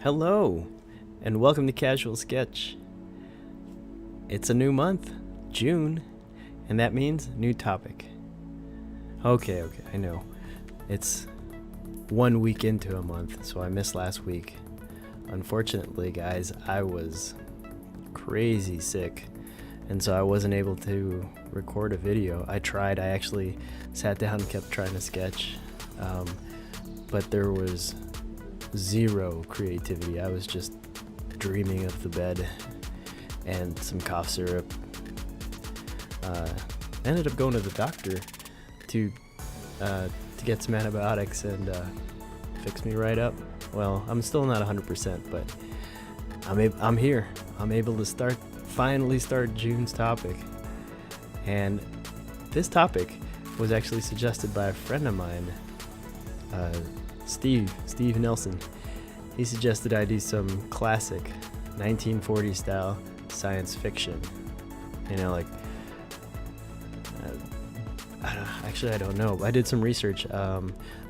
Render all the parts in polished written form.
Hello, and welcome to Casual Sketch. It's a new month, June, and that means new topic. Okay, I know. It's 1 week into a month, so I missed last week. Unfortunately, guys, I was crazy sick, and so I wasn't able to record a video. I tried, I actually sat down and kept trying to sketch, but there was zero creativity. I was just dreaming of the bed and some cough syrup. Ended up going to the doctor to get some antibiotics and fix me right up. Well, I'm still not 100%, but I'm here. I'm able to finally start June's topic. And this topic was actually suggested by a friend of mine, Steve Nelson. He suggested I do some classic 1940s style science fiction. You know, like, I don't know. I did some research,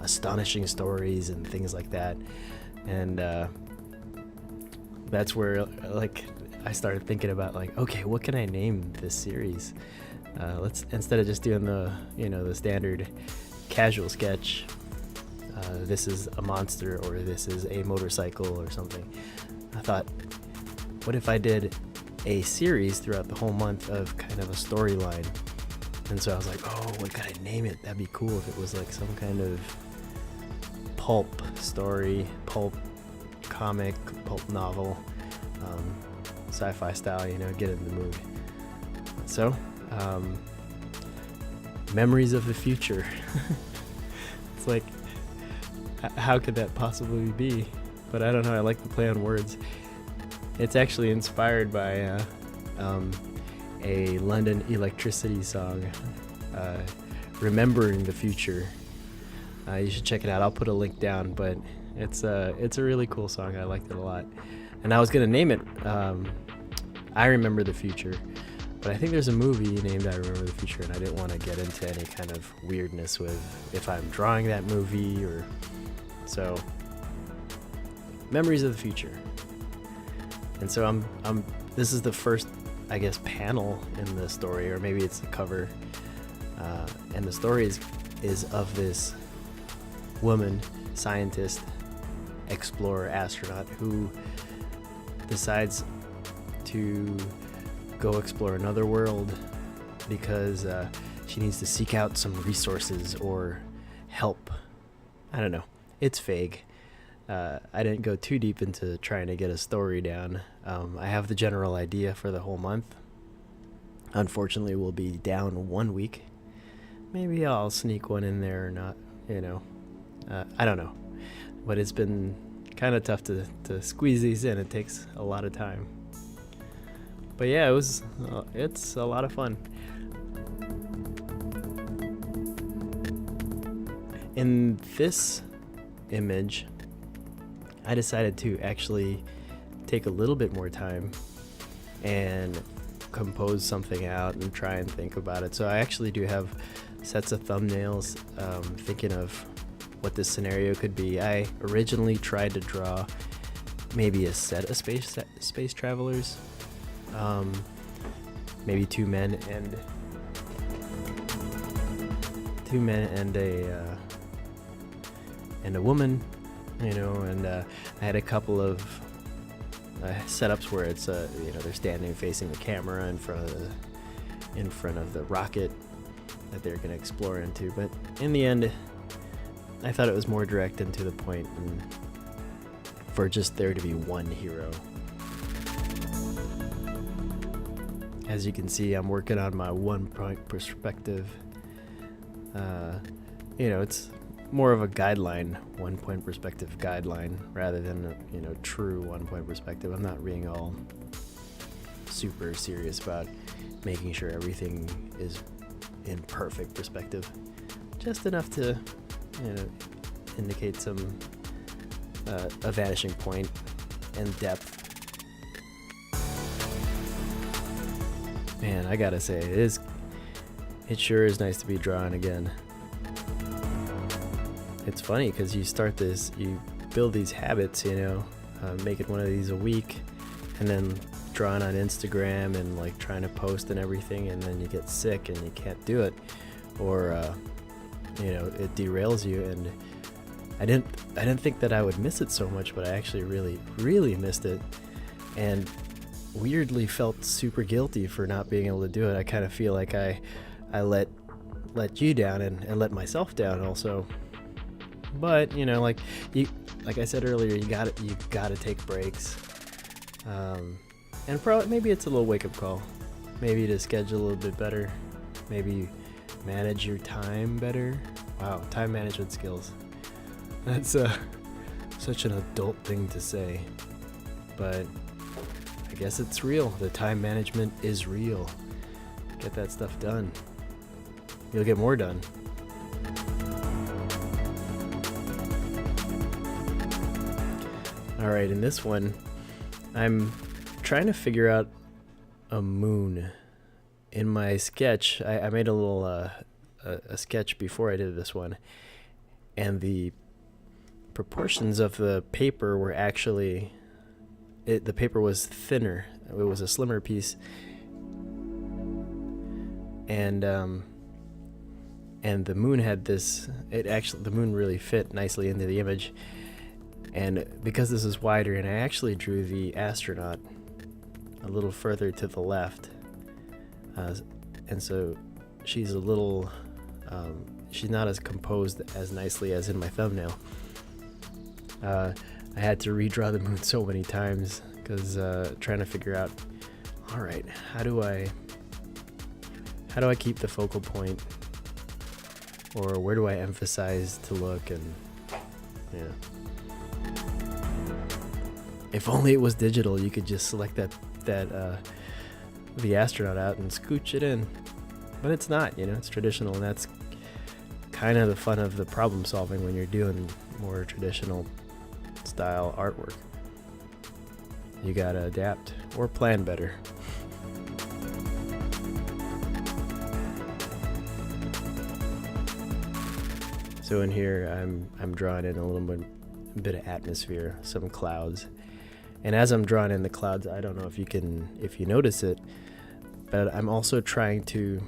astonishing stories and things like that. And that's where, like, I started thinking about, like, okay, what can I name this series? Let's, instead of just doing the standard casual sketch, this is a monster or this is a motorcycle or something, I thought, what if I did a series throughout the whole month of kind of a storyline? And so I was like, oh, what could I name it? That'd be cool if it was like some kind of pulp story, pulp comic, pulp novel, sci-fi style, get in the mood. So, Memories of the Future. It's like, how could that possibly be? But I don't know, I like to play on words. It's actually inspired by a London Electricity song, Remembering the Future. You should check it out. I'll put a link down, but it's a really cool song. I liked it a lot. And I was going to name it I Remember the Future, but I think there's a movie named I Remember the Future, and I didn't want to get into any kind of weirdness with if I'm drawing that movie or... So, Memories of the Future. And so I'm this is the first, I guess, panel in the story, or maybe it's the cover. And the story is of this woman, scientist, explorer, astronaut, who decides to go explore another world because she needs to seek out some resources or help. I don't know. It's vague. I didn't go too deep into trying to get a story down. I have the general idea for the whole month. Unfortunately, we'll be down 1 week. Maybe I'll sneak one in there or not, I don't know. But it's been kind of tough to squeeze these in. It takes a lot of time. But yeah, it's a lot of fun. In this image, I decided to actually take a little bit more time and compose something out and try and think about it. So I actually do have sets of thumbnails, thinking of what this scenario could be. I originally tried to draw maybe a set of space travelers, maybe two men and a woman, and I had a couple of setups where it's they're standing facing the camera in front of the rocket that they're going to explore into. But in the end, I thought it was more direct and to the point, and for just there to be one hero. As you can see, I'm working on my 1-point perspective. It's more of a guideline, 1-point perspective guideline, rather than a true 1-point perspective. I'm not being all super serious about making sure everything is in perfect perspective. Just enough to, indicate a vanishing point and depth. Man, I gotta say, it sure is nice to be drawing again. It's funny because you build these habits, making one of these a week, and then drawing on Instagram and like trying to post and everything, and then you get sick and you can't do it, or it derails you. And I didn't think that I would miss it so much, but I actually really missed it, and weirdly felt super guilty for not being able to do it. I kind of feel like I let you down and let myself down also. But like I said earlier, you gotta take breaks, and probably maybe it's a little wake-up call, maybe to schedule a little bit better, maybe manage your time better. Wow, time management skills. That's such an adult thing to say, but I guess it's real. The time management is real. Get that stuff done. You'll get more done. All right, in this one, I'm trying to figure out a moon. In my sketch, I made a little a sketch before I did this one, and the proportions of the paper were actually, the paper was thinner. It was a slimmer piece, and the moon had this. The moon really fit nicely into the image. And because this is wider, and I actually drew the astronaut a little further to the left, and so she's a little, she's not as composed as nicely as in my thumbnail. I had to redraw the moon so many times because trying to figure out, all right, how do I keep the focal point, or where do I emphasize to look, and yeah. If only it was digital, you could just select the astronaut out and scooch it in. But it's not, it's traditional, and that's kind of the fun of the problem solving when you're doing more traditional style artwork. You gotta adapt or plan better. So in here, I'm drawing in a little bit of atmosphere, some clouds. And as I'm drawing in the clouds, I don't know if you notice it, but I'm also trying to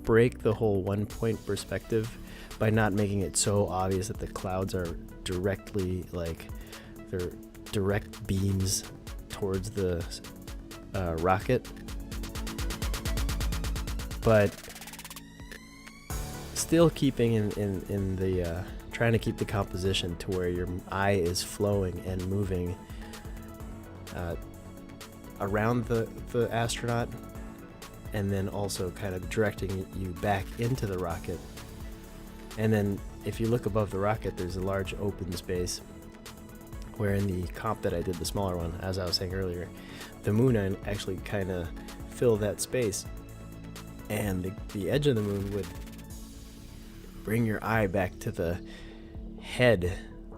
break the whole one point perspective by not making it so obvious that the clouds are directly, like, they're direct beams towards the rocket. But still keeping in the trying to keep the composition to where your eye is flowing and moving around the astronaut, and then also kind of directing you back into the rocket. And then if you look above the rocket, there's a large open space where in the comp that I did, the smaller one, as I was saying earlier, the moon actually kind of fill that space, and the edge of the moon would bring your eye back to the head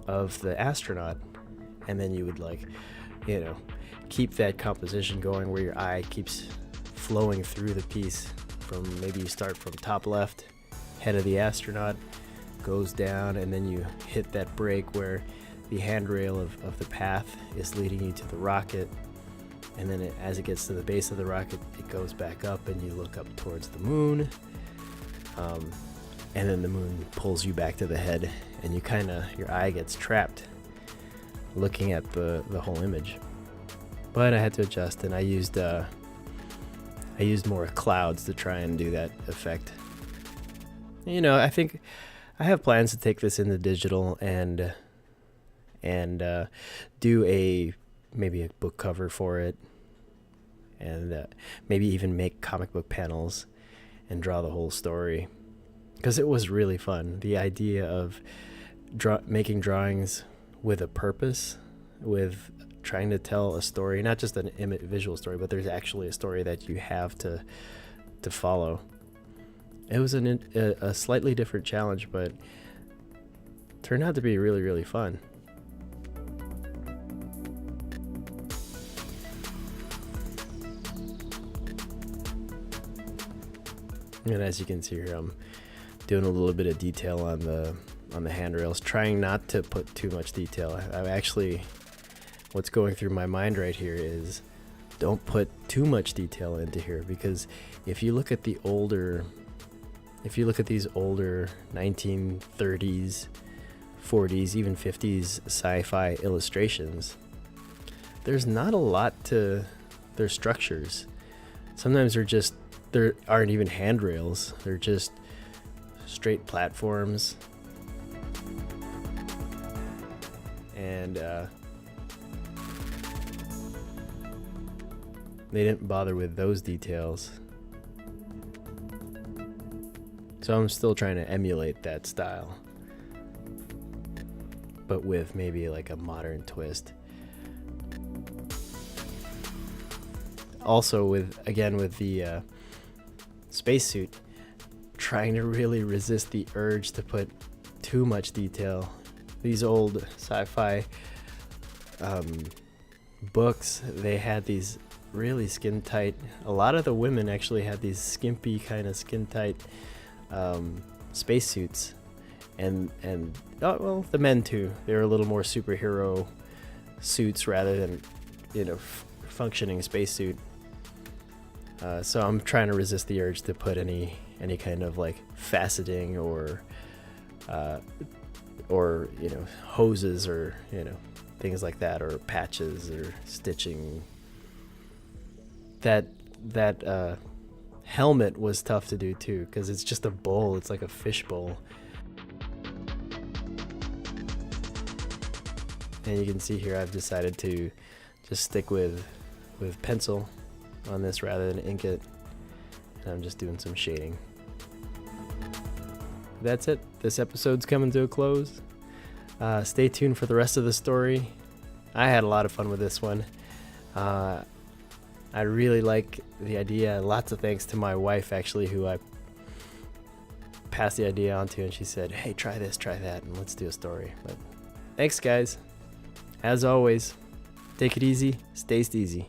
of the astronaut, and then you would keep that composition going where your eye keeps flowing through the piece from, maybe you start from top left, head of the astronaut, goes down, and then you hit that break where the handrail of the path is leading you to the rocket, and then as it gets to the base of the rocket, it goes back up and you look up towards the moon, and then the moon pulls you back to the head, and your eye gets trapped looking at the whole image. But I had to adjust, and I used more clouds to try and do that effect. I think I have plans to take this into digital and do maybe a book cover for it, and maybe even make comic book panels and draw the whole story, because it was really fun. The idea of making drawings with a purpose, with trying to tell a story, not just an visual story, but there's actually a story that you have to follow. It was a slightly different challenge, but turned out to be really, really fun. And as you can see here, I'm doing a little bit of detail on on the handrails, trying not to put too much detail. I'm actually, what's going through my mind right here is don't put too much detail into here, because if you look at these older 1930s, 40s, even 50s sci-fi illustrations, there's not a lot to their structures. Sometimes there aren't even handrails, they're just straight platforms. And they didn't bother with those details. So I'm still trying to emulate that style, but with maybe like a modern twist. Also with the spacesuit, trying to really resist the urge to put too much detail. These old sci-fi books, they had these really skin tight, a lot of the women actually had these skimpy kind of skin tight spacesuits, and well, the men too, they were a little more superhero suits rather than functioning spacesuit. So I'm trying to resist the urge to put any kind of like faceting or hoses or things like that, or patches or stitching. That helmet was tough to do too, because it's just a bowl. It's like a fish bowl. And you can see here I've decided to just stick with pencil on this rather than ink it. And I'm just doing some shading. That's it. This episode's coming to a close. Stay tuned for the rest of the story. I had a lot of fun with this one. I really like the idea. Lots of thanks to my wife, actually, who I passed the idea on to, and she said, hey, try this, try that, and let's do a story. But thanks, guys. As always, take it easy, stay steezy.